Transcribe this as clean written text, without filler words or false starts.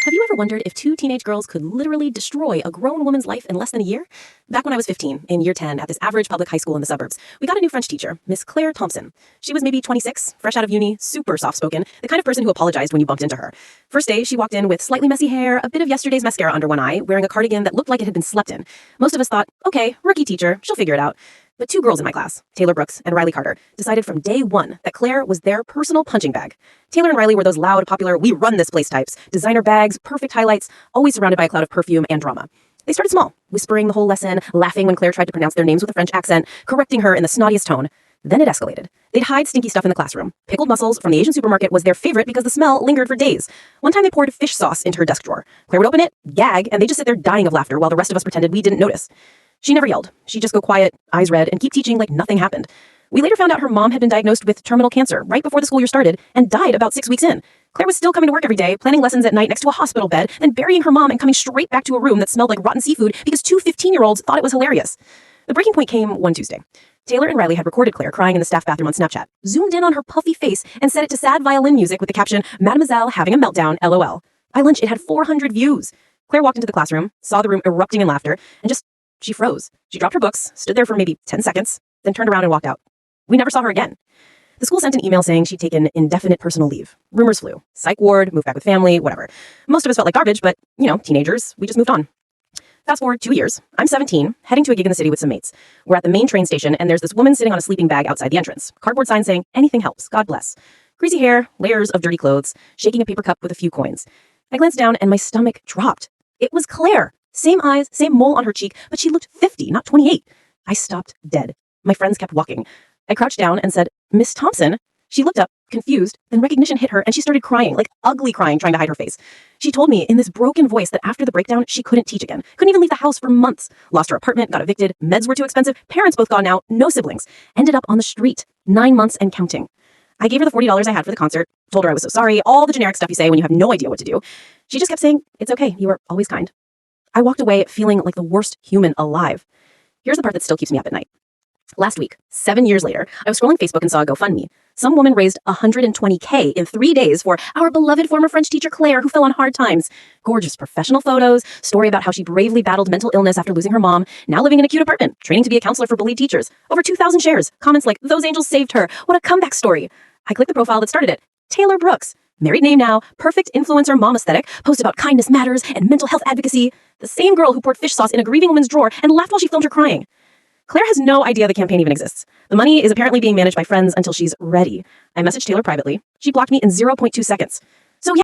Have you ever wondered if two teenage girls could literally destroy a grown woman's life in less than a year? Back when I was 15, in year 10, at this average public high school in the suburbs, we got a new French teacher, Miss Claire Thompson. She was maybe 26, fresh out of uni, super soft-spoken, the kind of person who apologized when you bumped into her. First day, she walked in with slightly messy hair, a bit of yesterday's mascara under one eye, wearing a cardigan that looked like it had been slept in. Most of us thought, okay, rookie teacher, she'll figure it out. But two girls in my class, Taylor Brooks and Riley Carter, decided from day one that Claire was their personal punching bag. Taylor and Riley were those loud, popular, we run this place types, designer bags, perfect highlights, always surrounded by a cloud of perfume and drama. They started small, whispering the whole lesson, laughing when Claire tried to pronounce their names with a French accent, correcting her in the snottiest tone. Then it escalated. They'd hide stinky stuff in the classroom. Pickled mussels from the Asian supermarket was their favorite because the smell lingered for days. One time they poured fish sauce into her desk drawer. Claire would open it, gag, and they'd just sit there dying of laughter while the rest of us pretended we didn't notice. She never yelled. She'd just go quiet, eyes red, and keep teaching like nothing happened. We later found out her mom had been diagnosed with terminal cancer right before the school year started and died about 6 weeks in. Claire was still coming to work every day, planning lessons at night next to a hospital bed, then burying her mom and coming straight back to a room that smelled like rotten seafood because two 15-year-olds thought it was hilarious. The breaking point came one Tuesday. Taylor and Riley had recorded Claire crying in the staff bathroom on Snapchat, zoomed in on her puffy face, and set it to sad violin music with the caption, "Mademoiselle having a meltdown, LOL." By lunch, it had 400 views. Claire walked into the classroom, saw the room erupting in laughter, and she froze. She dropped her books, stood there for maybe 10 seconds, then turned around and walked out. We never saw her again. The school sent an email saying she'd taken indefinite personal leave. Rumors flew. Psych ward, moved back with family, whatever. Most of us felt like garbage, but, teenagers, we just moved on. Fast forward 2 years. I'm 17, heading to a gig in the city with some mates. We're at the main train station, and there's this woman sitting on a sleeping bag outside the entrance. Cardboard sign saying, "Anything helps, God bless." Greasy hair, layers of dirty clothes, shaking a paper cup with a few coins. I glanced down, and my stomach dropped. It was Claire. Same eyes, same mole on her cheek, but she looked 50, not 28. I stopped dead. My friends kept walking. I crouched down and said, "Miss Thompson?" She looked up, confused, then recognition hit her and she started crying, like ugly crying, trying to hide her face. She told me in this broken voice that after the breakdown, she couldn't teach again, couldn't even leave the house for months, lost her apartment, got evicted, meds were too expensive, parents both gone now, no siblings, ended up on the street, 9 months and counting. I gave her the $40 I had for the concert, told her I was so sorry, all the generic stuff you say when you have no idea what to do. She just kept saying, "It's okay, you are always kind." I walked away feeling like the worst human alive. Here's the part that still keeps me up at night. Last week, 7 years later, I was scrolling Facebook and saw a GoFundMe. Some woman raised $120K in 3 days for our beloved former French teacher Claire, who fell on hard times. Gorgeous professional photos, story about how she bravely battled mental illness after losing her mom, now living in a cute apartment, training to be a counselor for bullied teachers. Over 2,000 shares, comments like, "Those angels saved her. What a comeback story." I clicked the profile that started it. Taylor Brooks. Married name now, perfect influencer mom aesthetic, post about kindness matters and mental health advocacy. The same girl who poured fish sauce in a grieving woman's drawer and laughed while she filmed her crying. Claire has no idea the campaign even exists. The money is apparently being managed by friends until she's ready. I messaged Taylor privately. She blocked me in 0.2 seconds.